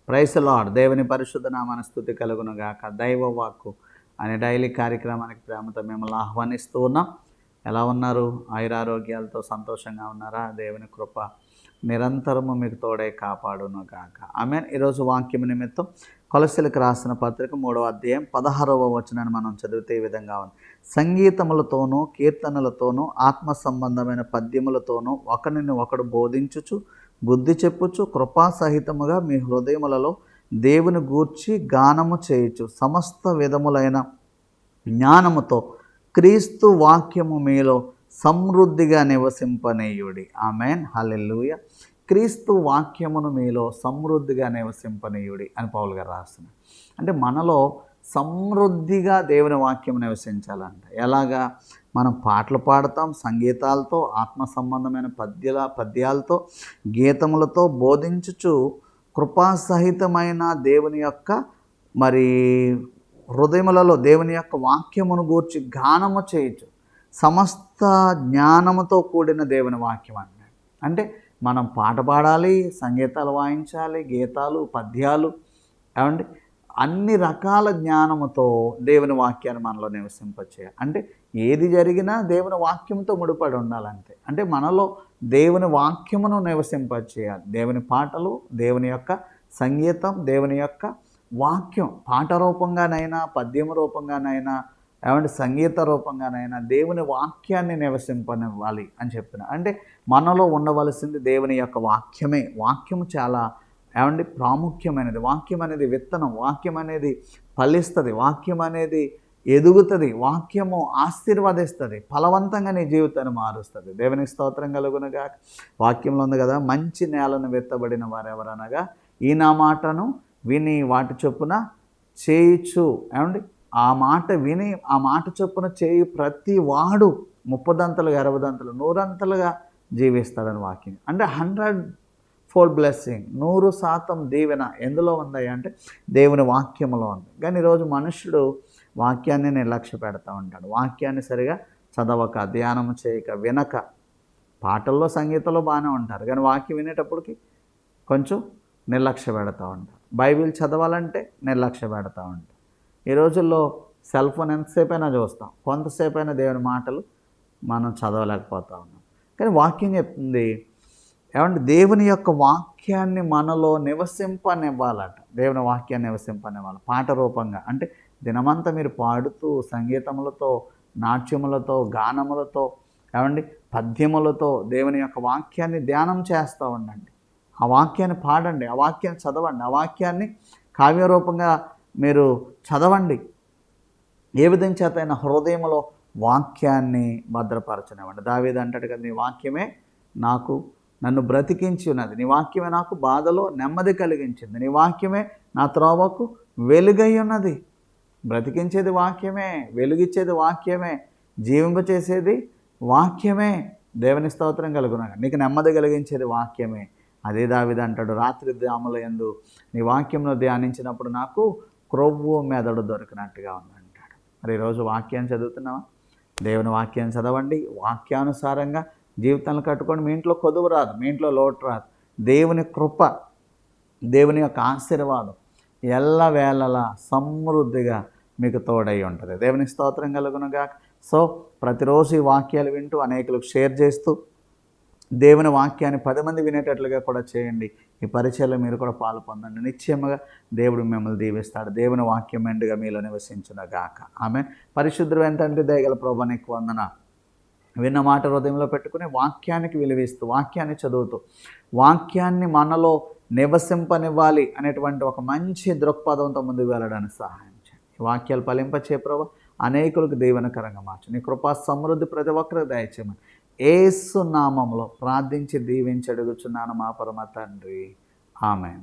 Price the lord. దేవుని పరిశుద్ధ నామానికి స్తుతి కలుగును గాక. దైవ వాక్కు అనే డైలీ కార్యక్రమానికి ప్రేమతో మిమ్మల్ని ఆహ్వానిస్తూ ఉన్నాం. ఎలా ఉన్నారు? ఆయురారోగ్యాలతో సంతోషంగా ఉన్నారా? దేవుని కృప నిరంతరము మీకు తోడే కాపాడును గాక. ఆమేన్. ఈరోజు వాక్యం నిమిత్తం కొలస్సీలకు రాసిన పత్రిక 3వ అధ్యాయం 16వ వచనాన్ని మనం చదివితే ఈ విధంగా ఉంది. సంగీతములతోనూ కీర్తనలతోనూ ఆత్మ సంబంధమైన పద్యములతోనూ ఒకరిని ఒకడు బోధించుచు బుద్ధి చెప్పుచు కృపాసహితముగా మీ హృదయములలో దేవుని గూర్చి గానము చేయుచు సమస్త విధములైన జ్ఞానముతో క్రీస్తు వాక్యము మీలో సమృద్ధిగా నివసింపనీయుడి. ఆమెన్. హల్లెలూయా. క్రీస్తు వాక్యమును మీలో సమృద్ధిగా నివసింపనీయుడి అని పౌలు గారు రాస్తున్నారు. అంటే మనలో సమృద్ధిగా దేవుని వాక్యం నివసించాలంట. ఎలాగా? మనం పాటలు పాడతాం, సంగీతాలతో, ఆత్మ సంబంధమైన పద్యాలతో, గీతములతో బోధించుచు కృపాసహితమైన దేవుని యొక్క హృదయములలో దేవుని యొక్క వాక్యమును గూర్చి గానము చేయొచ్చు. సమస్త జ్ఞానముతో కూడిన దేవుని వాక్యం అన్నాడు. అంటే మనం పాట పాడాలి, సంగీతాలు వాయించాలి, గీతాలు, పద్యాలు, ఏమండి అన్ని రకాల జ్ఞానముతో దేవుని వాక్యాన్ని మనలో నివసింపచేయాలి. అంటే ఏది జరిగినా దేవుని వాక్యంతో ముడిపడి ఉండాలంతే. అంటే మనలో దేవుని వాక్యమును నివసింపచేయాలి. దేవుని పాటలు, దేవుని యొక్క సంగీతం, దేవుని యొక్క వాక్యం పాట రూపంగానైనా, పద్యం రూపంగానైనా, ఏమంటే సంగీత రూపంగానైనా దేవుని వాక్యాన్ని నివసింపనివ్వాలి అని చెప్తున్నా. అంటే మనలో ఉండవలసింది దేవుని యొక్క వాక్యమే. వాక్యము చాలా ప్రాముఖ్యమైనది. వాక్యం అనేది విత్తనం, వాక్యం అనేది ఫలిస్తుంది, వాక్యం అనేది ఎదుగుతుంది, వాక్యము ఆశీర్వదిస్తుంది, ఫలవంతంగా నీ జీవితాన్ని మారుస్తుంది. దేవునికి స్తోత్రం కలుగునుగా. వాక్యంలో ఉంది కదా, మంచి నేలను విత్తబడిన వారెవరనగా ఈ నా మాటను విని వాటి చొప్పున చేయుచు. ఆ మాట విని ఆ మాట చొప్పున చేయి ప్రతి వాడు 30 60 100 జీవిస్తాడని వాక్యం. అంటే 100-fold బ్లెస్సింగ్, 100% దీవెన ఎందులో ఉంది అంటే దేవుని వాక్యములో ఉంది. కానీ ఈరోజు మనుషుడు వాక్యాన్ని నిర్లక్ష్య పెడతా ఉంటాడు. వాక్యాన్ని సరిగా చదవక, ధ్యానం చేయక, వినక, పాటల్లో సంగీతంలో బాగానే ఉంటారు, కానీ వాక్యం వినేటప్పటికి కొంచెం నిర్లక్ష్య పెడతా ఉంటారు. బైబిల్ చదవాలంటే నిర్లక్ష్య పెడతా ఉంటారు. ఈ రోజుల్లో సెల్ ఫోన్ ఎంతసేపు అయినా చూస్తాం, కొంతసేపు అయినా దేవుని మాటలు మనం చదవలేకపోతా ఉన్నాం. కానీ వాక్యం చెప్తుంది దేవుని యొక్క వాక్యాన్ని మనలో నివసింపనివ్వాలట. దేవుని వాక్యాన్ని నివసింపనివ్వాలి పాట రూపంగా. అంటే దినమంతా మీరు పాడుతూ సంగీతములతో, నాట్యములతో, గానములతో, పద్యములతో దేవుని యొక్క వాక్యాన్ని ధ్యానం చేస్తూ ఉండండి. ఆ వాక్యాన్ని పాడండి, ఆ వాక్యాన్ని చదవండి, ఆ వాక్యాన్ని కావ్యరూపంగా మీరు చదవండి. ఏ విధంగా చేతైన హృదయంలో వాక్యాన్ని భద్రపరచనివ్వండి. దావీదు అంటాడు కదా, నీ వాక్యమే నన్ను బ్రతికించి ఉన్నది, నీ వాక్యమే నాకు బాధలో నెమ్మది కలిగించింది, నీ వాక్యమే నా త్రోవకు వెలుగై ఉన్నది. బ్రతికించేది వాక్యమే, వెలుగిచ్చేది వాక్యమే, జీవింపచేసేది వాక్యమే. దేవుని స్తోత్రం కలుగునగా. నీకు నెమ్మది కలిగించేది వాక్యమే. అదే దావీదు అంటాడు, రాత్రి జాముల యందు నీ వాక్యంలో ధ్యానించినప్పుడు నాకు క్రొవ్వు మెదడు దొరికినట్టుగా ఉందంటాడు. మరి ఈరోజు వాక్యాన్ని చదువుతున్నావా? దేవుని వాక్యాన్ని చదవండి, వాక్యానుసారంగా జీవితాన్ని కట్టుకొని మీ ఇంట్లో కొదువు రాదు, మీ ఇంట్లో లోటు రాదు. దేవుని కృప, దేవుని యొక్క ఆశీర్వాదం ఎల్లవేళలా సమృద్ధిగా మీకు తోడై ఉంటుంది. దేవునికి స్తోత్రం కలుగునుగా. సో ప్రతిరోజు ఈ వాక్యాలు వింటూ అనేకులకు షేర్ చేస్తూ దేవుని వాక్యాన్ని 10 మంది వినేటట్లుగా కూడా చేయండి. ఈ పరిచయంలో మీరు కూడా పాలు పొందండి. నిశ్చయముగా దేవుడు మిమ్మల్ని దీవిస్తాడు. దేవుని వాక్యం మెండుగా మీలో నివసించునుగాక. ఆమె పరిశుద్ధుడైన తండ్రి, దయగల ప్రభువా నీకు వందనాలు. విన్న మాట హృదయంలో పెట్టుకుని వాక్యానికి విలువిస్తూ, వాక్యాన్ని చదువుతూ, వాక్యాన్ని మనలో నివసింపనివ్వాలి అనేటువంటి ఒక మంచి దృక్పథంతో ముందుకు వెళ్ళడానికి సహాయం చేయండి. ఈ వాక్యాలు ఫలింపచే ప్రభువా అనేకులకు దీవెనకరంగా మార్చు. నీ కృపా సమృద్ధి ప్రతి ఒక్కరికి దయచేయమని యేసు నామములో ప్రార్థించి దీవించి అడుగుచున్నాను మా పరమ తండ్రి. ఆమేన్.